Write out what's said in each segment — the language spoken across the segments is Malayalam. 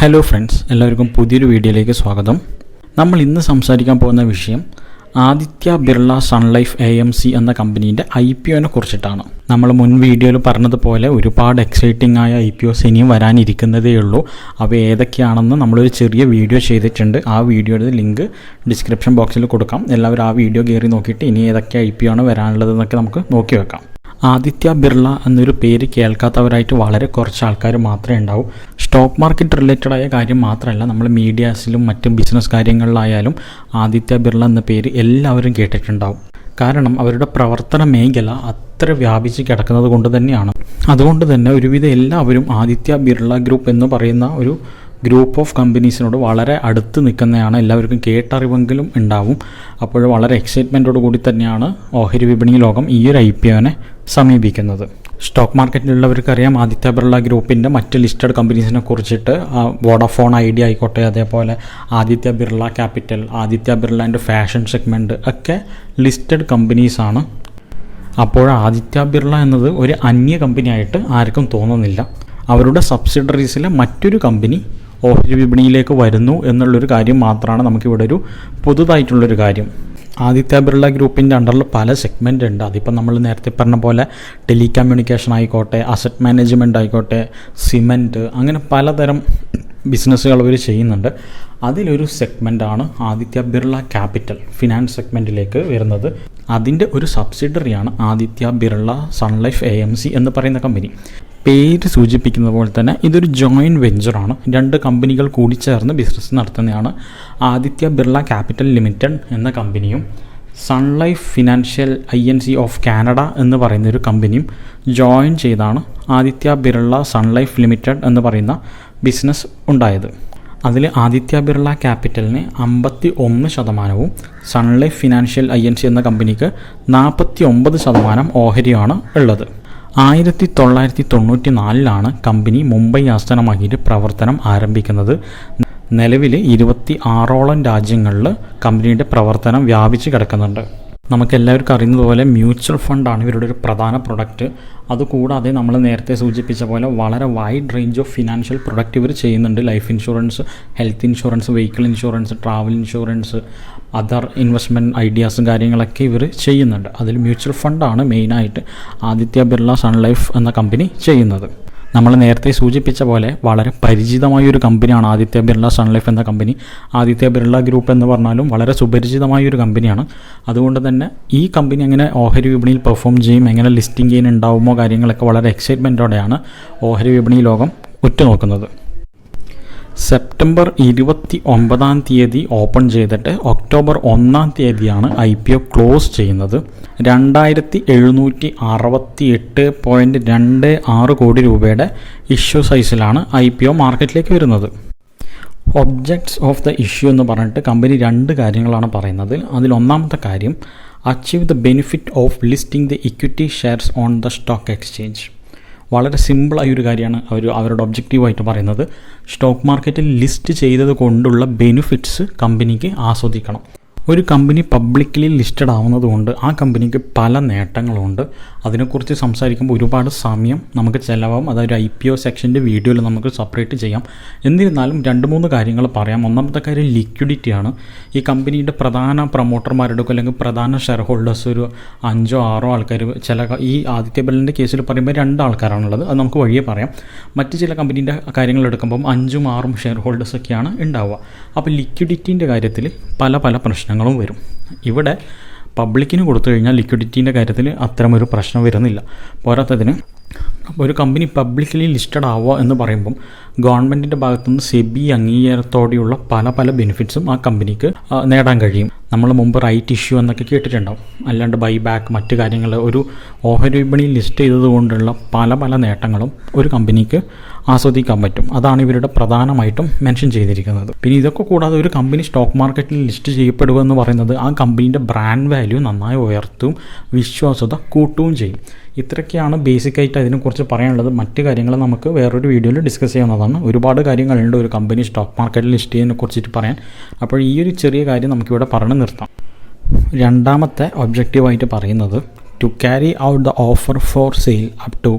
ഹലോ ഫ്രണ്ട്സ്, എല്ലാവർക്കും പുതിയൊരു വീഡിയോയിലേക്ക് സ്വാഗതം. നമ്മൾ ഇന്ന് സംസാരിക്കാൻ പോകുന്ന വിഷയം Aditya Birla Sun Life AMC എന്ന കമ്പനീൻ്റെ IPOനെ കുറിച്ചിട്ടാണ്. നമ്മൾ മുൻ വീഡിയോയിൽ പറഞ്ഞതുപോലെ ഒരുപാട് എക്സൈറ്റിംഗ് ആയ IPOs ഇനിയും വരാനിരിക്കുന്നതേ ഉള്ളൂ. അവ ഏതൊക്കെയാണെന്ന് നമ്മളൊരു ചെറിയ വീഡിയോ ചെയ്തിട്ടുണ്ട്. ആ വീഡിയോയുടെ ലിങ്ക് ഡിസ്ക്രിപ്ഷൻ ബോക്സിൽ കൊടുക്കാം. എല്ലാവരും ആ വീഡിയോ കയറി നോക്കിയിട്ട് ഇനി ഏതൊക്കെ IPO ആണ് വരാനുള്ളതെന്നൊക്കെ നമുക്ക് നോക്കി വെക്കാം. ആദിത്യ ബിർള എന്നൊരു പേര് കേൾക്കാത്തവരായിട്ട് വളരെ കുറച്ച് ആൾക്കാർ മാത്രമേ ഉണ്ടാവൂ. സ്റ്റോക്ക് മാർക്കറ്റ് റിലേറ്റഡ് ആയ കാര്യം മാത്രമല്ല, നമ്മൾ മീഡിയാസിലും മറ്റും ബിസിനസ് കാര്യങ്ങളിലായാലും ആദിത്യ ബിർള എന്ന പേര് എല്ലാവരും കേട്ടിട്ടുണ്ടാവും. കാരണം അവരുടെ പ്രവർത്തന മേഖല അത്ര വ്യാപിച്ച് കിടക്കുന്നത് കൊണ്ട് തന്നെയാണ്. അതുകൊണ്ട് തന്നെ ഒരുവിധം എല്ലാവരും ആദിത്യ ബിർള ഗ്രൂപ്പ് എന്ന് പറയുന്ന ഒരു ഗ്രൂപ്പ് ഓഫ് കമ്പനീസിനോട് വളരെ അടുത്ത് നിൽക്കുന്നതാണ്. എല്ലാവർക്കും കേട്ടറിവെങ്കിലും ഉണ്ടാവും. അപ്പോൾ വളരെ എക്സൈറ്റ്മെൻറ്റോട് കൂടി തന്നെയാണ് ഓഹരി വിപണി ലോകം ഈ ഒരു IPOനെ സമീപിക്കുന്നത്. സ്റ്റോക്ക് മാർക്കറ്റിലുള്ളവർക്കറിയാം ആദിത്യ ബിർള ഗ്രൂപ്പിൻ്റെ മറ്റ് ലിസ്റ്റഡ് കമ്പനീസിനെ കുറിച്ചിട്ട്. വോഡാഫോൺ ഐഡിയ ആയിക്കോട്ടെ, അതേപോലെ Aditya Birla capital, Aditya Birla and fashion segment ഒക്കെ ലിസ്റ്റഡ് കമ്പനീസാണ്. അപ്പോൾ ആദിത്യ ബിർള എന്നത് ഒരു അന്യ കമ്പനിയായിട്ട് ആർക്കും തോന്നുന്നില്ല. അവരുടെ സബ്സിഡറീസിലെ മറ്റൊരു കമ്പനി ഓഹരി വിപണിയിലേക്ക് വരുന്നു എന്നുള്ളൊരു കാര്യം മാത്രമാണ് നമുക്കിവിടെ ഒരു പുതുതായിട്ടുള്ളൊരു കാര്യം. ആദിത്യ ബിർള ഗ്രൂപ്പിൻ്റെ അണ്ടറിൽ പല സെഗ്മെൻ്റ് ഉണ്ട്. അതിപ്പോൾ നമ്മൾ നേരത്തെ പറഞ്ഞ പോലെ ടെലികമ്മ്യൂണിക്കേഷൻ ആയിക്കോട്ടെ, അസറ്റ് മാനേജ്മെൻറ്റ് ആയിക്കോട്ടെ, സിമെൻറ്റ്, അങ്ങനെ പലതരം ബിസിനസ്സുകൾ അവർ ചെയ്യുന്നുണ്ട്. അതിലൊരു സെഗ്മെൻറ്റാണ് ആദിത്യ ബിർള ക്യാപിറ്റൽ ഫിനാൻസ് സെഗ്മെൻറ്റിലേക്ക് വരുന്നത്. അതിൻ്റെ ഒരു സബ്സിഡറിയാണ് Aditya Birla Sun Life AMC എന്ന് പറയുന്ന കമ്പനി. പേര് സൂചിപ്പിക്കുന്ന പോലെ തന്നെ ഇതൊരു ജോയിൻറ്റ് വെഞ്ചറാണ്. രണ്ട് കമ്പനികൾ കൂടി ചേർന്ന് ബിസിനസ് നടത്തുന്നതാണ്. ആദിത്യ ബിർള ക്യാപിറ്റൽ ലിമിറ്റഡ് എന്ന കമ്പനിയും Sun Life Financial INC of Canada എന്ന് പറയുന്നൊരു കമ്പനിയും ജോയിൻ ചെയ്താണ് Aditya Birla Sun Life Limited എന്ന് പറയുന്ന ബിസിനസ് ഉണ്ടായത്. അതിൽ ആദിത്യ ബിർള ക്യാപിറ്റലിന് 51%, സൺ ലൈഫ് ഫിനാൻഷ്യൽ INC എന്ന കമ്പനിക്ക് 49% ഓഹരിയാണ് ഉള്ളത്. 1994 കമ്പനി മുംബൈ ആസ്ഥാനമാക്കിയിട്ട് പ്രവർത്തനം ആരംഭിക്കുന്നത്. നിലവിൽ 26ഓളം രാജ്യങ്ങളിൽ കമ്പനിയുടെ പ്രവർത്തനം വ്യാപിച്ച് കിടക്കുന്നുണ്ട്. നമുക്കെല്ലാവർക്കും അറിയുന്നതുപോലെ മ്യൂച്വൽ ഫണ്ടാണ് ഇവരുടെ ഒരു പ്രധാന പ്രൊഡക്റ്റ്. അതുകൂടാതെ നമ്മൾ നേരത്തെ സൂചിപ്പിച്ച പോലെ വളരെ wide range of financial product ഇവർ ചെയ്യുന്നുണ്ട്. Life insurance, health insurance, vehicle insurance, travel insurance, other investment ഐഡിയാസും കാര്യങ്ങളൊക്കെ ഇവർ ചെയ്യുന്നുണ്ട്. അതിൽ മ്യൂച്വൽ ഫണ്ടാണ് മെയിനായിട്ട് ആദിത്യ ബിർള സൺ ലൈഫ് എന്ന കമ്പനി ചെയ്യുന്നത്. നമ്മൾ നേരത്തെ സൂചിപ്പിച്ച പോലെ വളരെ പരിചിതമായൊരു കമ്പനിയാണ് ആദിത്യ ബിർള സൺ ലൈഫ് എന്ന കമ്പനി. ആദിത്യ ബിർള ഗ്രൂപ്പ് എന്ന് പറഞ്ഞാലും വളരെ സുപരിചിതമായൊരു കമ്പനിയാണ്. അതുകൊണ്ട് തന്നെ ഈ കമ്പനി എങ്ങനെ ഓഹരി വിപണിയിൽ പെർഫോം ചെയ്യും, എങ്ങനെ ലിസ്റ്റിംഗ് ചെയ്യാനുണ്ടാവുമോ, കാര്യങ്ങളൊക്കെ വളരെ എക്സൈറ്റ്മെൻറ്റോടെയാണ് ഓഹരി വിപണി ലോകം ഉറ്റുനോക്കുന്നത്. സെപ്റ്റംബർ 29 ഓപ്പൺ ചെയ്തിട്ട് ഒക്ടോബർ 1 IPO ക്ലോസ് ചെയ്യുന്നത്. 2768.26 കോടി രൂപയുടെ ഇഷ്യൂ സൈസിലാണ് IPO മാർക്കറ്റിലേക്ക് വരുന്നത്. ഒബ്ജക്ട്സ് ഓഫ് ദ ഇഷ്യൂ എന്ന് പറഞ്ഞിട്ട് കമ്പനി 2 കാര്യങ്ങളാണ് പറയുന്നത്. അതിൽ ഒന്നാമത്തെ കാര്യം, achieve the benefit of listing the equity shares on the stock exchange. വളരെ സിമ്പിളായൊരു കാര്യമാണ് അവരുടെ ഒബ്ജക്റ്റീവായിട്ട് പറയുന്നത്. സ്റ്റോക്ക് മാർക്കറ്റിൽ ലിസ്റ്റ് ചെയ്തത് കൊണ്ടുള്ള ബെനിഫിറ്റ്സ് കമ്പനിക്ക് ആസ്വദിക്കണം. ഒരു കമ്പനി പബ്ലിക്കലി ലിസ്റ്റഡ് ആവുന്നത് കൊണ്ട് ആ കമ്പനിക്ക് പല നേട്ടങ്ങളുണ്ട്. അതിനെക്കുറിച്ച് സംസാരിക്കുമ്പോൾ ഒരുപാട് സമയം നമുക്ക് ചിലവാകും. അതൊരു IPO സെക്ഷൻ്റെ വീഡിയോയിൽ നമുക്ക് സെപ്പറേറ്റ് ചെയ്യാം. എന്നിരുന്നാലും 2-3 കാര്യങ്ങൾ പറയാം. ഒന്നാമത്തെ കാര്യം ലിക്വിഡിറ്റിയാണ്. ഈ കമ്പനിയുടെ പ്രധാന പ്രൊമോട്ടർമാരുടെ അല്ലെങ്കിൽ പ്രധാന ഷെയർ ഹോൾഡേഴ്സ് ഒരു 5-6 ആൾക്കാർ, ഈ ആദിത്യ ബിർളൻ്റെ കേസിൽ പറയുമ്പോൾ 2 ആൾക്കാരാണുള്ളത്. അത് നമുക്ക് വഴിയെ പറയാം. മറ്റ് ചില കമ്പനീൻ്റെ കാര്യങ്ങൾ എടുക്കുമ്പം 5-6 ഷെയർ ഹോൾഡേഴ്സൊക്കെയാണ് ഉണ്ടാവുക. അപ്പോൾ ലിക്വിഡിറ്റീൻ്റെ കാര്യത്തിൽ പല പ്രശ്നങ്ങളും വരും. ഇവിടെ പബ്ലിക്കിന് കൊടുത്തു കഴിഞ്ഞാൽ ലിക്വിഡിറ്റീൻ്റെ കാര്യത്തിൽ അത്തരമൊരു പ്രശ്നം വരുന്നില്ല. പോരാത്തതിന് ഒരു കമ്പനി പബ്ലിക്കലി ലിസ്റ്റഡ് ആവുക എന്ന് പറയുമ്പം ഗവൺമെൻറ്റിൻ്റെ ഭാഗത്തുനിന്ന് SEBI അംഗീകാരത്തോടെയുള്ള പല ബെനിഫിറ്റ്സും ആ കമ്പനിക്ക് നേടാൻ കഴിയും. നമ്മൾ മുമ്പ് റൈറ്റ് ഇഷ്യൂ എന്നൊക്കെ കേട്ടിട്ടുണ്ടാവും. അല്ലാണ്ട് ബൈബാക്ക്, മറ്റു കാര്യങ്ങൾ, ഒരു ഓഹരി വിപണിയിൽ ലിസ്റ്റ് ചെയ്തതുകൊണ്ടുള്ള പല നേട്ടങ്ങളും ഒരു കമ്പനിക്ക് ആസ്വദിക്കാൻ പറ്റും. അതാണ് ഇവരുടെ പ്രധാനമായിട്ടും മെൻഷൻ ചെയ്തിരിക്കുന്നത്. പിന്നെ ഇതൊക്കെ കൂടാതെ ഒരു കമ്പനി സ്റ്റോക്ക് മാർക്കറ്റിൽ ലിസ്റ്റ് ചെയ്യപ്പെടുക എന്ന് പറയുന്നത് ആ കമ്പനീൻ്റെ ബ്രാൻഡ് വാല്യൂ നന്നായി ഉയർത്തും, വിശ്വാസ്യത കൂട്ടുകയും ചെയ്യും. ഇത്രയൊക്കെയാണ് ബേസിക്കായിട്ട് അതിനെക്കുറിച്ച് പറയാനുള്ളത്. മറ്റു കാര്യങ്ങൾ നമുക്ക് വേറൊരു വീഡിയോയിൽ ഡിസ്കസ് ചെയ്യാവുന്നതാണ്. ഒരുപാട് കാര്യങ്ങളുണ്ട് ഒരു കമ്പനി സ്റ്റോക്ക് മാർക്കറ്റിൽ ലിസ്റ്റ് ചെയ്യുന്നതിനെ കുറിച്ചിട്ട് പറയാൻ. അപ്പോൾ ഈ ഒരു ചെറിയ കാര്യം നമുക്കിവിടെ പറഞ്ഞു നിർത്താം. രണ്ടാമത്തെ ഒബ്ജക്റ്റീവായിട്ട് പറയുന്നത്, to carry out the offer for sale up to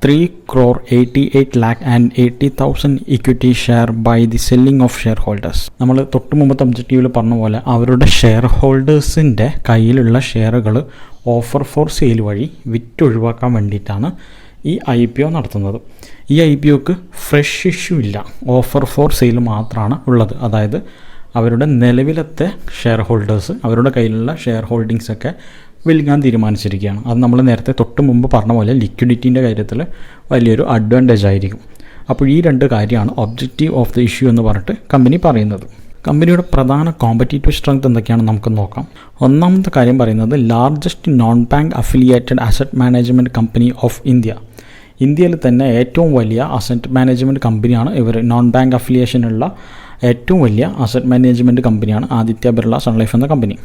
3,88,80,000 equity share by the selling of shareholders. നമ്മൾ തൊട്ട് മുമ്പത്തെ ഒബ്ജക്റ്റീവിൽ പറഞ്ഞ പോലെ അവരുടെ ഷെയർ ഹോൾഡേഴ്സിൻ്റെ കയ്യിലുള്ള ഷെയറുകൾ ഓഫർ ഫോർ സെയിൽ വഴി വിറ്റൊഴിവാക്കാൻ വേണ്ടിയിട്ടാണ് ഈ IPO നടത്തുന്നത്. ഈ IPOക്ക് ഫ്രഷ് ഇഷ്യൂ ഇല്ല, ഓഫർ ഫോർ സെയിൽ മാത്രമാണ് ഉള്ളത്. അതായത് അവരുടെ നിലവിലത്തെ ഷെയർ ഹോൾഡേഴ്സ് അവരുടെ കയ്യിലുള്ള ഷെയർ ഹോൾഡിങ്സൊക്കെ വിൽക്കാൻ തീരുമാനിച്ചിരിക്കുകയാണ്. അത് നമ്മൾ നേരത്തെ തൊട്ട് മുമ്പ് പറഞ്ഞ പോലെ ലിക്വിഡിറ്റീൻ്റെ കാര്യത്തിൽ വലിയൊരു അഡ്വാൻറ്റേജ് ആയിരിക്കും. അപ്പോൾ ഈ രണ്ട് കാര്യമാണ് ഒബ്ജക്റ്റീവ് ഓഫ് ദി ഇഷ്യൂ എന്ന് പറഞ്ഞിട്ട് കമ്പനി പറയുന്നത്. കമ്പനിയുടെ പ്രധാന കോമ്പറ്റീറ്റീവ് സ്ട്രെങ്ത് എന്തൊക്കെയാണെന്ന് നമുക്ക് നോക്കാം. ഒന്നാമത്തെ കാര്യം പറയുന്നത് largest non bank affiliated asset management company of India. ഇന്ത്യയിൽ തന്നെ ഏറ്റവും വലിയ അസറ്റ് മാനേജ്മെൻറ്റ് കമ്പനിയാണ് ഇവർ. നോൺ ബാങ്ക് അഫിലിയേഷനുള്ള ഏറ്റവും വലിയ അസറ്റ് മാനേജ്മെൻറ്റ് കമ്പനിയാണ് ആദിത്യ ബിർള സൺ ലൈഫ് എന്ന കമ്പനി.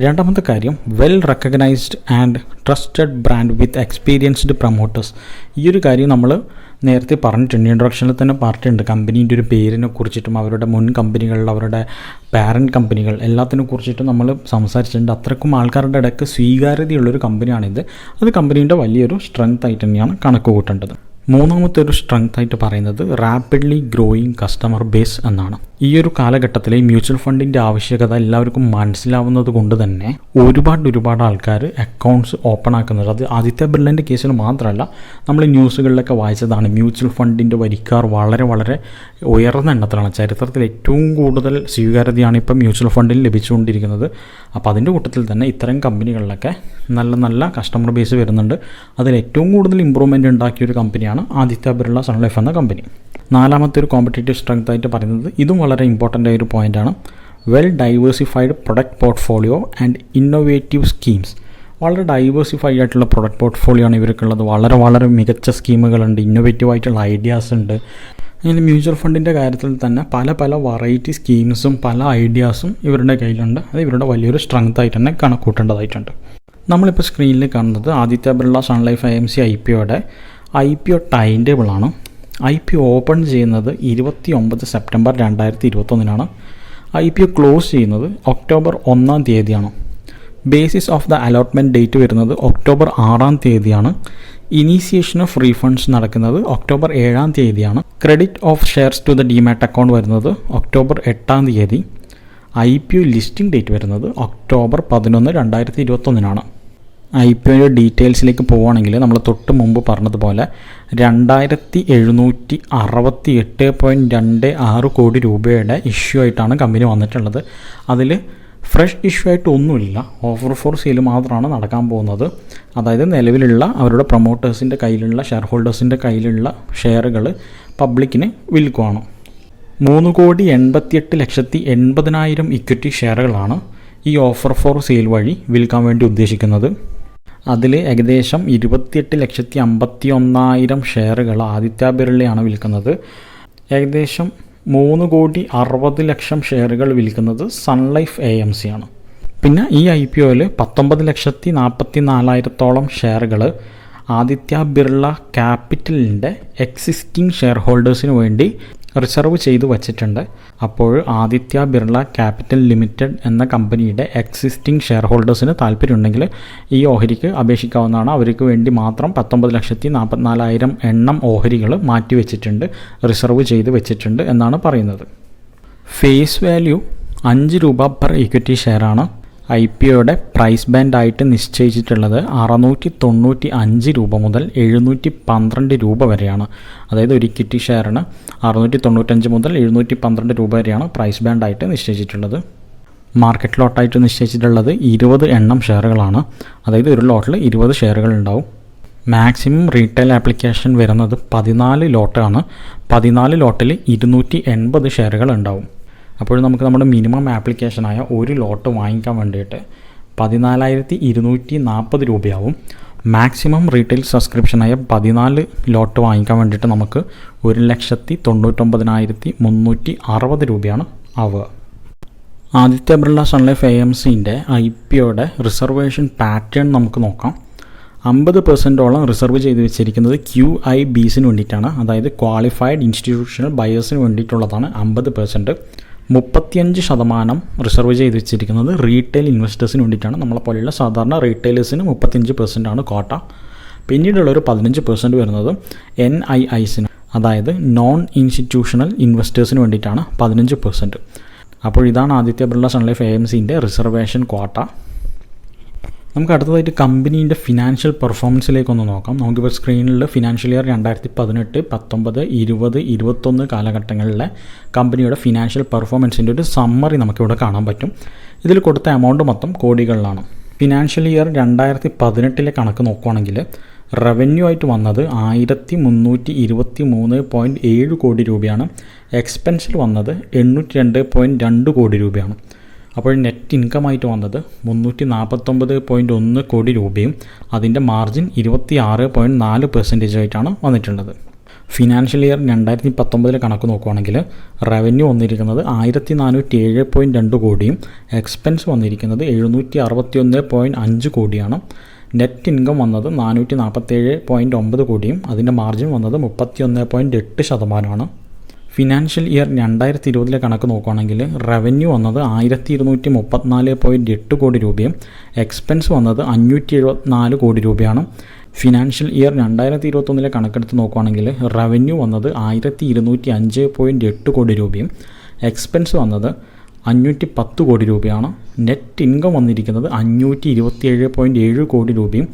രണ്ടാമത്തെ കാര്യം well recognised and trusted brand with experienced promoters. ഈ ഒരു കാര്യം നമ്മൾ നേരത്തെ പറഞ്ഞിട്ടുണ്ട്, ഇൻട്രൊഡക്ഷനിൽ തന്നെ പറഞ്ഞിട്ടുണ്ട്. കമ്പനീൻ്റെ ഒരു പേരിനെ കുറിച്ചിട്ടും അവരുടെ മുൻ കമ്പനികൾ, അവരുടെ പാരൻറ്റ് കമ്പനികൾ എല്ലാത്തിനെ കുറിച്ചിട്ടും നമ്മൾ സംസാരിച്ചിട്ടുണ്ട്. അത്രക്കും ആൾക്കാരുടെ ഇടയ്ക്ക് സ്വീകാര്യതയുള്ളൊരു കമ്പനിയാണിത്. അത് കമ്പനീൻ്റെ വലിയൊരു സ്ട്രെങ്ത് ആയിട്ട് തന്നെയാണ് കണക്ക് കൂട്ടേണ്ടത്. മൂന്നാമത്തെ ഒരു സ്ട്രെങ്ത് ആയിട്ട് പറയുന്നത് റാപ്പിഡ്ലി ഗ്രോയിങ് കസ്റ്റമർ ബേസ് എന്നാണ്. ഈ ഒരു കാലഘട്ടത്തിൽ ഈ മ്യൂച്വൽ ഫണ്ടിൻ്റെ ആവശ്യകത എല്ലാവർക്കും മനസ്സിലാവുന്നത് കൊണ്ട് തന്നെ ഒരുപാട് ആൾക്കാർ അക്കൗണ്ട്സ് ഓപ്പൺ ആക്കുന്നുണ്ട്. അത് ആദിത്യ ബിർളേൻ്റെ കേസിൽ മാത്രമല്ല, നമ്മൾ ന്യൂസുകളിലൊക്കെ വായിച്ചതാണ്. മ്യൂച്വൽ ഫണ്ടിൻ്റെ വരിക്കാർ വളരെ ഉയർന്ന എണ്ണത്തിലാണ്. ചരിത്രത്തിൽ ഏറ്റവും കൂടുതൽ സ്വീകാര്യതയാണ് ഇപ്പം മ്യൂച്വൽ ഫണ്ടിൽ ലഭിച്ചുകൊണ്ടിരിക്കുന്നത്. അപ്പോൾ അതിൻ്റെ കൂട്ടത്തിൽ തന്നെ ഇത്തരം കമ്പനികളിലൊക്കെ നല്ല കസ്റ്റമർ ബേസ് വരുന്നുണ്ട്. അതിൽ ഏറ്റവും കൂടുതൽ ഇമ്പ്രൂവ്മെൻ്റ് ഉണ്ടാക്കിയൊരു കമ്പനിയാണ് ആദിത്യ ബിർള സൺ ലൈഫ് എന്ന കമ്പനി. നാലാമത്തെ ഒരു കോമ്പറ്റേറ്റീവ് സ്ട്രെങ്ത് ആയിട്ട് പറയുന്നത് ഇതും വളരെ ഇമ്പോർട്ടൻ്റ് ആയൊരു പോയിൻ്റാണ്. Well diversified product portfolio and innovative schemes. വളരെ ഡൈവേഴ്സിഫൈഡ് ആയിട്ടുള്ള പ്രൊഡക്റ്റ് പോർട്ട്ഫോളിയോ ആണ് ഇവർക്കുള്ളത്. വളരെ മികച്ച സ്കീമുകളുണ്ട്, ഇന്നോവേറ്റീവ് ആയിട്ടുള്ള ഐഡിയാസ് ഉണ്ട്. അങ്ങനെ മ്യൂച്വൽ ഫണ്ടിൻ്റെ കാര്യത്തിൽ തന്നെ പല വെറൈറ്റി സ്കീംസും പല ഐഡിയാസും ഇവരുടെ കയ്യിലുണ്ട്. അത് ഇവരുടെ വലിയൊരു സ്ട്രെങ്ത് ആയിട്ട് തന്നെ കണക്കൂട്ടേണ്ടതായിട്ടുണ്ട്. നമ്മളിപ്പോൾ സ്ക്രീനിൽ കാണുന്നത് Aditya Birla Sun Life AMC IPOയുടെ IPO ടൈം ടേബിളാണ്. IPO ഓപ്പൺ ചെയ്യുന്നത് 29 സെപ്റ്റംബർ 2021 IPO ക്ലോസ് ചെയ്യുന്നത് October 1 basis of the allotment date വരുന്നത് ഒക്ടോബർ 6 ഇനീസിയേഷൻ ഓഫ് റീഫണ്ട്സ് നടക്കുന്നത് October 7 credit of shares to the demat account വരുന്നത് ഒക്ടോബർ 8 IPO ലിസ്റ്റിംഗ് ഡേറ്റ് വരുന്നത് ഒക്ടോബർ 11, 2021 IPOയുടെ ഡീറ്റെയിൽസിലേക്ക് പോവുകയാണെങ്കിൽ നമ്മൾ തൊട്ട് മുമ്പ് പറഞ്ഞതുപോലെ 2768.26 കോടി രൂപയുടെ ഇഷ്യൂ ആയിട്ടാണ് കമ്പനി വന്നിട്ടുള്ളത്. അതിൽ ഫ്രഷ് ഇഷ്യൂ ആയിട്ട് ഒന്നുമില്ല, ഓഫർ ഫോർ സെയിൽ മാത്രമാണ് നടക്കാൻ പോകുന്നത്. അതായത് നിലവിലുള്ള അവരുടെ പ്രൊമോട്ടേഴ്സിൻ്റെ കയ്യിലുള്ള ഷെയർ ഹോൾഡേഴ്സിൻ്റെ കയ്യിലുള്ള ഷെയറുകൾ പബ്ലിക്കിന് വിൽക്കുകയാണ്. 3,88,80,000 ഇക്വിറ്റി ഷെയറുകളാണ് ഈ ഓഫർ ഫോർ സെയിൽ വഴി വിൽക്കാൻ വേണ്ടി ഉദ്ദേശിക്കുന്നത്. അതിൽ ഏകദേശം 28,51,000 ഷെയറുകൾ ആദിത്യ ബിർളയാണ് വിൽക്കുന്നത്. ഏകദേശം 3,60,00,000 ഷെയറുകൾ വിൽക്കുന്നത് സൺ ലൈഫ് AMC ആണ്. പിന്നെ ഈ IPOയിൽ 19,44,000 ഷെയറുകൾ ആദിത്യ ബിർള ക്യാപിറ്റലിൻ്റെ എക്സിസ്റ്റിംഗ് ഷെയർ ഹോൾഡേഴ്സിന് വേണ്ടി റിസർവ് ചെയ്ത് വച്ചിട്ടുണ്ട്. അപ്പോൾ ആദിത്യ ബിർള ക്യാപിറ്റൽ ലിമിറ്റഡ് എന്ന കമ്പനിയുടെ എക്സിസ്റ്റിംഗ് ഷെയർ ഹോൾഡേഴ്സിന് താല്പര്യമുണ്ടെങ്കിൽ ഈ ഓഹരിക്ക് അപേക്ഷിക്കാവുന്നതാണ്. അവർക്ക് വേണ്ടി മാത്രം 19,44,000 എണ്ണം ഓഹരികൾ മാറ്റി വെച്ചിട്ടുണ്ട്, റിസർവ് ചെയ്ത് വെച്ചിട്ടുണ്ട് എന്നാണ് പറയുന്നത്. ഫേസ് വാല്യൂ 5 രൂപ പെർ ഇക്വിറ്റി ഷെയറാണ്. IPOയുടെ പ്രൈസ് ബാൻഡായിട്ട് നിശ്ചയിച്ചിട്ടുള്ളത് 695 രൂപ മുതൽ 712 രൂപ വരെയാണ്. അതായത് ഒരു ഇക്വിറ്റി ഷെയറിന് 695 മുതൽ 712 രൂപ വരെയാണ് പ്രൈസ് ബാൻഡായിട്ട് നിശ്ചയിച്ചിട്ടുള്ളത്. മാർക്കറ്റ് ലോട്ടായിട്ട് നിശ്ചയിച്ചിട്ടുള്ളത് 20 എണ്ണം ഷെയറുകളാണ്. അതായത് ഒരു ലോട്ടിൽ 20 ഷെയറുകൾ ഉണ്ടാവും. മാക്സിമം റീറ്റെയിൽ ആപ്ലിക്കേഷൻ വരുന്നത് 14 ലോട്ടാണ്. 14 ലോട്ടിൽ 280 ഷെയറുകൾ ഉണ്ടാവും. അപ്പോൾ നമുക്ക് നമ്മുടെ മിനിമം ആപ്ലിക്കേഷനായ ഒരു ലോട്ട് വാങ്ങിക്കാൻ വേണ്ടിയിട്ട് 14,240 രൂപയാവും. മാക്സിമം റീറ്റെയിൽ സബ്സ്ക്രിപ്ഷനായ 14 ലോട്ട് വാങ്ങിക്കാൻ വേണ്ടിയിട്ട് നമുക്ക് 1,99,360 രൂപയാണ് ആവുക. ആദിത്യ ബിർള സൺ ലൈഫ് AMCൻ്റെ IPOയുടെ റിസർവേഷൻ പാറ്റേൺ നമുക്ക് നോക്കാം. 50% റിസർവ് ചെയ്ത് വെച്ചിരിക്കുന്നത് QIBസിന് വേണ്ടിയിട്ടാണ്. അതായത് ക്വാളിഫൈഡ് ഇൻസ്റ്റിറ്റ്യൂഷണൽ ബയേഴ്സിന് വേണ്ടിയിട്ടുള്ളതാണ് 50%. 35% റിസർവ് ചെയ്ത് വെച്ചിരിക്കുന്നത് റീറ്റെയിൽ ഇൻവെസ്റ്റേഴ്സിന് വേണ്ടിയിട്ടാണ്. നമ്മളെപ്പോലെയുള്ള സാധാരണ റീറ്റെയിലേഴ്സിന് 35% കോട്ട. പിന്നീടുള്ളൊരു 15% വരുന്നത് NIIസിന്, അതായത് നോൺ ഇൻസ്റ്റിറ്റ്യൂഷണൽ ഇൻവെസ്റ്റേഴ്സിന് വേണ്ടിയിട്ടാണ് 15%. അപ്പോൾ ഇതാണ് ആദിത്യ ബിർള സൺ ലൈഫ് AMCൻ്റെ റിസർവേഷൻ ക്വാട്ട. നമുക്ക് അടുത്തതായിട്ട് കമ്പനീൻ്റെ ഫിനാൻഷ്യൽ പെർഫോമൻസിലേക്കൊന്ന് നോക്കാം. നമുക്കിപ്പോൾ സ്ക്രീനിൽ ഫിനാൻഷ്യൽ ഇയർ 2018, 19, 20, 21 കാലഘട്ടങ്ങളിലെ കമ്പനിയുടെ ഫിനാൻഷ്യൽ പെർഫോമൻസിൻ്റെ ഒരു സമ്മറി നമുക്കിവിടെ കാണാൻ പറ്റും. ഇതിൽ കൊടുത്ത എമൗണ്ട് മൊത്തം കോടികളിലാണ്. ഫിനാൻഷ്യൽ ഇയർ 2018 കണക്ക് നോക്കുകയാണെങ്കിൽ റവന്യൂ ആയിട്ട് വന്നത് 1323.7 കോടി രൂപയാണ്. എക്സ്പെൻസിൽ വന്നത് 802.2 കോടി രൂപയാണ്. അപ്പോൾ നെറ്റ് ഇൻകം ആയിട്ട് വന്നത് 349.1 കോടി രൂപയും അതിൻ്റെ മാർജിൻ 26.4% ആയിട്ടാണ് വന്നിട്ടുള്ളത്. ഫിനാൻഷ്യൽ ഇയർ 2019 കണക്ക് നോക്കുകയാണെങ്കിൽ റവന്യൂ വന്നിരിക്കുന്നത് 1407.2 കോടിയും എക്സ്പെൻസ് വന്നിരിക്കുന്നത് 761.5 കോടിയാണ്. നെറ്റ് ഇൻകം വന്നത് 447.9 കോടിയും അതിൻ്റെ മാർജിൻ വന്നത് 31.8%. ഫിനാൻഷ്യൽ ഇയർ 2020 കണക്ക് നോക്കുകയാണെങ്കിൽ റവന്യൂ വന്നത് 1234.8 കോടി രൂപയും എക്സ്പെൻസ് വന്നത് 574 കോടി രൂപയാണ്. ഫിനാൻഷ്യൽ ഇയർ 2021 കണക്കെടുത്ത് നോക്കുകയാണെങ്കിൽ റവന്യൂ വന്നത് 1205.8 കോടി രൂപയും എക്സ്പെൻസ് വന്നത് 510 കോടി രൂപയാണ്. നെറ്റ് ഇൻകം വന്നിരിക്കുന്നത് 527.7 കോടി രൂപയും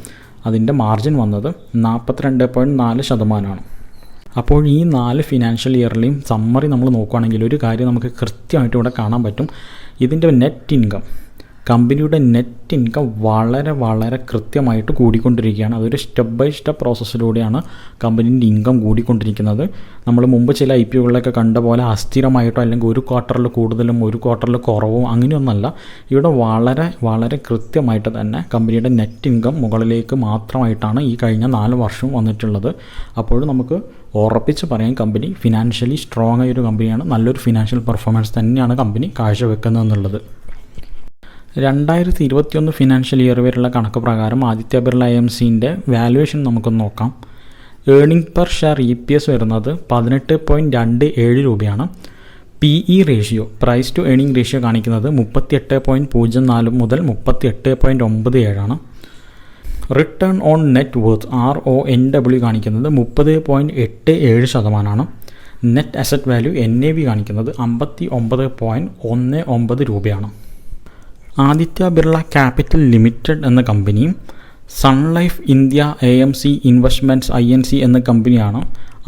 അതിൻ്റെ മാർജിൻ വന്നത് 42.4%. അപ്പോൾ ഈ 4 ഫിനാൻഷ്യൽ ഇയറിലെയും സമ്മറി നമ്മൾ നോക്കുകയാണെങ്കിൽ ഒരു കാര്യം നമുക്ക് കൃത്യമായിട്ട് ഇവിടെ കാണാൻ പറ്റും. ഇതിൻ്റെ നെറ്റ് ഇൻകം, കമ്പനിയുടെ നെറ്റ് ഇൻകം വളരെ കൃത്യമായിട്ട് കൂടിക്കൊണ്ടിരിക്കുകയാണ്. അതൊരു സ്റ്റെപ്പ് ബൈ സ്റ്റെപ്പ് പ്രോസസ്സിലൂടെയാണ് കമ്പനീൻ്റെ ഇൻകം കൂടിക്കൊണ്ടിരിക്കുന്നത്. നമ്മൾ മുമ്പ് ചില IPOകളിലൊക്കെ കണ്ട പോലെ അസ്ഥിരമായിട്ടോ അല്ലെങ്കിൽ ഒരു ക്വാർട്ടറിൽ കൂടുതലും ഒരു ക്വാർട്ടറിൽ കുറവും അങ്ങനെയൊന്നല്ല. ഇവിടെ വളരെ കൃത്യമായിട്ട് തന്നെ കമ്പനിയുടെ നെറ്റ് ഇൻകം മുകളിലേക്ക് മാത്രമായിട്ടാണ് ഈ കഴിഞ്ഞ 4 വർഷം വന്നിട്ടുള്ളത്. അപ്പോൾ നമുക്ക് ഉറപ്പിച്ച് പറയാം കമ്പനി ഫിനാൻഷ്യലി സ്ട്രോങ് ആയൊരു കമ്പനിയാണ്. നല്ലൊരു ഫിനാൻഷ്യൽ പെർഫോമൻസ് തന്നെയാണ് കമ്പനി കാഴ്ചവെക്കുന്നത് എന്നുള്ളത്. 2021 ഫിനാൻഷ്യൽ ഇയർ വരെയുള്ള കണക്ക് പ്രകാരം ആദിത്യ ബിർള AMCൻ്റെ വാല്യുവേഷൻ നമുക്കൊന്ന് നോക്കാം. ഏർണിംഗ് പെർ ഷെയർ EPS വരുന്നത് 18.27 രൂപയാണ്. PE ratio, price to earning ratio കാണിക്കുന്നത് 38.04 മുതൽ 38.97 ആണ്. Return on net worth RONW കാണിക്കുന്നത് 30.87%. നെറ്റ് അസറ്റ് വാല്യൂ NAV കാണിക്കുന്നത് 59.19 രൂപയാണ്. ആദിത്യ ബിർള ക്യാപിറ്റൽ ലിമിറ്റഡ് എന്ന കമ്പനിയും Sun Life India AMC investments INC എന്ന കമ്പനിയാണ്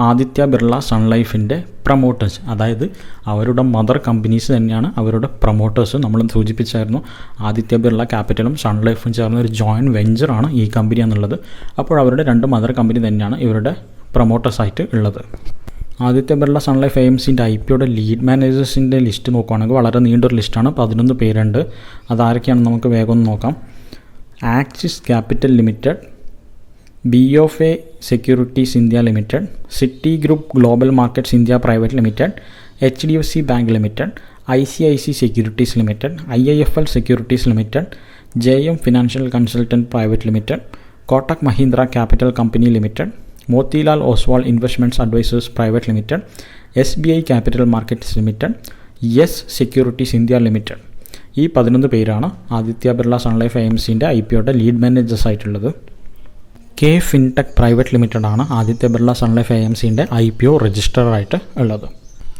ആദിത്യ ബിർള സൺ ലൈഫിൻ്റെ പ്രൊമോട്ടേഴ്സ്. അതായത് അവരുടെ മദർ കമ്പനീസ് തന്നെയാണ് അവരുടെ പ്രൊമോട്ടേഴ്സ്. നമ്മൾ സൂചിപ്പിച്ചായിരുന്നു ആദിത്യ ബിർള ക്യാപിറ്റലും സൺ ലൈഫും ചേർന്ന ഒരു ജോയിൻറ്റ് വെഞ്ചറാണ് ഈ കമ്പനി എന്നുള്ളത്. അപ്പോൾ അവരുടെ 2 മദർ കമ്പനി തന്നെയാണ് ഇവരുടെ പ്രൊമോട്ടേഴ്സായിട്ട് ഉള്ളത്. ആദിത്യ ബിർള സൺ ലൈഫ് AMCൻ്റെ IPOയുടെ ലീഡ് മാനേജേഴ്സിൻ്റെ ലിസ്റ്റ് നോക്കുകയാണെങ്കിൽ വളരെ നീണ്ടൊരു ലിസ്റ്റാണ്. 11 പേരുണ്ട്. അതാരൊക്കെയാണെന്ന് നമുക്ക് വേഗം ഒന്ന് നോക്കാം. Axis Capital Limited, BofA Securities India Limited, Citigroup Global Markets India Private Limited, HDFC Bank Limited, ICIC Securities Limited, IIFL Securities Limited, JM Financial Consultant Private Limited, Kotak Mahindra Capital Company Limited, Motilal Oswal Investments Advisers Private Limited, SBI Capital Markets Limited, Yes Securities India Limited. ഈ 11 പേരാണ് ആദിത്യ ബിർള സൺ ലൈഫ് AMCൻ്റെ IPOയുടെ ലീഡ് മാനേജേഴ്സ് ആയിട്ടുള്ളത്. K ഫിൻടെക് പ്രൈവറ്റ് ലിമിറ്റഡാണ് ആദിത്യ ബിർള സൺ ലൈഫ് AMCൻ്റെ IPO രജിസ്റ്ററായിട്ട് ഉള്ളത്.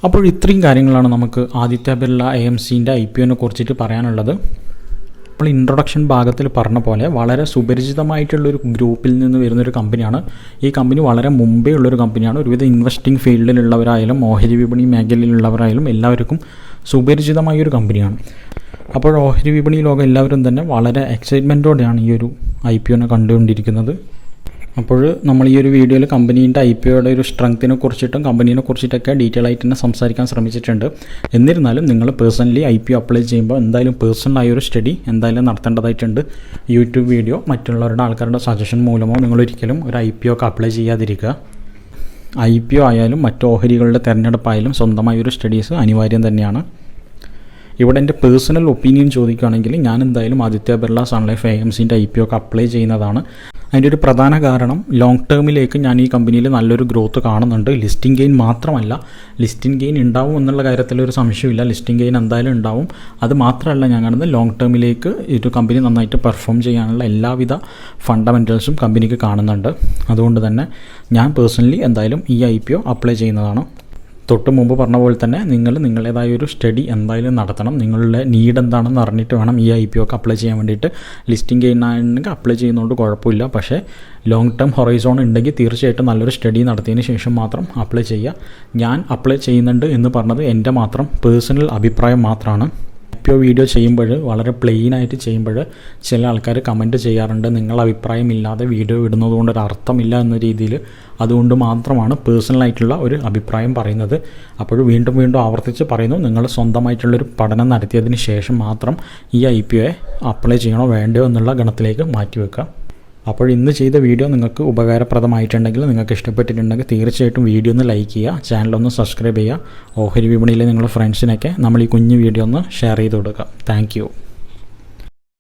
അപ്പോൾ ഇത്രയും കാര്യങ്ങളാണ് നമുക്ക് ആദിത്യ ബിർള AMCൻ്റെ IPOനെ കുറിച്ചിട്ട് പറയാനുള്ളത്. നമ്മൾ ഇൻട്രൊഡക്ഷൻ ഭാഗത്തിൽ പറഞ്ഞ പോലെ വളരെ സുപരിചിതമായിട്ടുള്ളൊരു ഗ്രൂപ്പിൽ നിന്ന് വരുന്നൊരു കമ്പനിയാണ്. ഈ കമ്പനി വളരെ മുമ്പേ ഉള്ളൊരു കമ്പനിയാണ്. ഒരുവിധ ഇൻവെസ്റ്റിംഗ് ഫീൽഡിലുള്ളവരായാലും ഓഹരി വിപണി മേഖലയിലുള്ളവരായാലും എല്ലാവർക്കും സുപരിചിതമായൊരു കമ്പനിയാണ്. അപ്പോൾ ഓഹരി വിപണി ലോകം എല്ലാവരും തന്നെ വളരെ എക്സൈറ്റ്മെൻറ്റോടെയാണ് ഈ ഒരു IPOനെ കണ്ടുകൊണ്ടിരിക്കുന്നത്. അപ്പോൾ നമ്മൾ ഈ ഒരു വീഡിയോയിൽ കമ്പനീൻ്റെ IPOയുടെ ഒരു സ്ട്രെങ്ത്തിനെ കുറിച്ചിട്ടും കമ്പനീനെ കുറിച്ചിട്ടൊക്കെ ഡീറ്റെയിൽ ആയിട്ട് തന്നെ സംസാരിക്കാൻ ശ്രമിച്ചിട്ടുണ്ട്. എന്നിരുന്നാലും നിങ്ങൾ പേഴ്സണലി IPO അപ്ലൈ ചെയ്യുമ്പോൾ എന്തായാലും പേഴ്സണലായൊരു സ്റ്റഡി എന്തായാലും നടത്തേണ്ടതായിട്ടുണ്ട്. യൂട്യൂബ് വീഡിയോ മറ്റുള്ളവരുടെ ആൾക്കാരുടെ സജഷൻ മൂലമോ നിങ്ങളൊരിക്കലും ഒരു IPO ഒക്കെ അപ്ലൈ ചെയ്യാതിരിക്കുക. IPO ആയാലും മറ്റു ഓഹരികളുടെ തിരഞ്ഞെടുപ്പായാലും സ്വന്തമായൊരു സ്റ്റഡീസ് അനിവാര്യം തന്നെയാണ്. ഇവിടെ എൻ്റെ പേഴ്സണൽ ഒപ്പീനിയൻ ചോദിക്കുകയാണെങ്കിൽ ഞാൻ എന്തായാലും ആദിത്യ ബിർള സൺ ലൈഫ് AMCൻ്റെ IPO ഒക്കെ അപ്ലൈ ചെയ്യുന്നതാണ്. അതിൻ്റെ ഒരു പ്രധാന കാരണം ലോങ് ടേമിലേക്ക് ഞാൻ ഈ കമ്പനിയിൽ നല്ലൊരു ഗ്രോത്ത് കാണുന്നുണ്ട്. ലിസ്റ്റിംഗ് ഗെയിൻ മാത്രമല്ല, ലിസ്റ്റിംഗ് ഗെയിൻ ഉണ്ടാവും എന്നുള്ള കാര്യത്തിൽ ഒരു സംശയമില്ല. ലിസ്റ്റിംഗ് ഗെയിൻ എന്തായാലും ഉണ്ടാവും. അത് മാത്രമല്ല ഞാൻ കാണുന്നത് ലോങ് ടേമിലേക്ക് ഒരു കമ്പനി നന്നായിട്ട് പെർഫോം ചെയ്യാനുള്ള എല്ലാവിധ ഫണ്ടമെൻറ്റൽസും കമ്പനിക്ക് കാണുന്നുണ്ട്. അതുകൊണ്ട് തന്നെ ഞാൻ പേഴ്സണലി എന്തായാലും ഈ IPO അപ്ലൈ ചെയ്യുന്നതാണ്. തൊട്ട് മുമ്പ് പറഞ്ഞ പോലെ തന്നെ നിങ്ങൾ നിങ്ങളുടേതായ ഒരു സ്റ്റഡി എന്തായാലും നടത്തണം. നിങ്ങളുടെ നീഡ് എന്താണെന്ന് അറിഞ്ഞിട്ട് വേണം ഈ IPO ഒക്കെ അപ്ലൈ ചെയ്യാൻ വേണ്ടിയിട്ട്. ലിസ്റ്റിംഗ് ചെയ്യുന്നതാണെങ്കിൽ അപ്ലൈ ചെയ്യുന്നതുകൊണ്ട് കുഴപ്പമില്ല. പക്ഷേ ലോങ് ടേം ഹൊറൈസോൺ ഉണ്ടെങ്കിൽ തീർച്ചയായിട്ടും നല്ലൊരു സ്റ്റഡി നടത്തിയതിന് ശേഷം മാത്രം അപ്ലൈ ചെയ്യുക. ഞാൻ അപ്ലൈ ചെയ്യുന്നുണ്ട് എന്ന് പറഞ്ഞത് എൻ്റെ മാത്രം പേഴ്സണൽ അഭിപ്രായം മാത്രമാണ്. IPO വീഡിയോ ചെയ്യുമ്പോൾ വളരെ പ്ലെയിനായിട്ട് ചെയ്യുമ്പോൾ ചില ആൾക്കാർ കമൻറ്റ് ചെയ്യാറുണ്ട്, നിങ്ങളുടെ അഭിപ്രായമില്ലാതെ വീഡിയോ ഇടുന്നത് കൊണ്ടൊരു അർത്ഥമില്ല എന്ന രീതിയിൽ. അതുകൊണ്ട് മാത്രമാണ് പേഴ്സണലായിട്ടുള്ള ഒരു അഭിപ്രായം പറയുന്നത്. അപ്പോൾ വീണ്ടും ആവർത്തിച്ച് പറയുന്നു, നിങ്ങൾ സ്വന്തമായിട്ടുള്ളൊരു പഠനം നടത്തിയതിന് ശേഷം മാത്രം ഈ IPOയെ അപ്ലൈ ചെയ്യണോ വേണ്ടയോ എന്നുള്ള ഗണത്തിലേക്ക് മാറ്റിവെക്കുക. അപ്പോൾ ഇന്ന് ചെയ്ത വീഡിയോ നിങ്ങൾക്ക് ഉപകാരപ്രദമായിട്ടുണ്ടെങ്കിൽ, നിങ്ങൾക്ക് ഇഷ്ടപ്പെട്ടിട്ടുണ്ടെങ്കിൽ തീർച്ചയായിട്ടും വീഡിയോ ഒന്ന് ലൈക്ക് ചെയ്യുക, ചാനലൊന്ന് സബ്സ്ക്രൈബ് ചെയ്യുക. ഓഹരി വിപണിയിലെ നിങ്ങളുടെ ഫ്രണ്ട്സിനൊക്കെ നമ്മൾ ഈ കുഞ്ഞു വീഡിയോ ഒന്ന് ഷെയർ ചെയ്ത് കൊടുക്കുക. താങ്ക്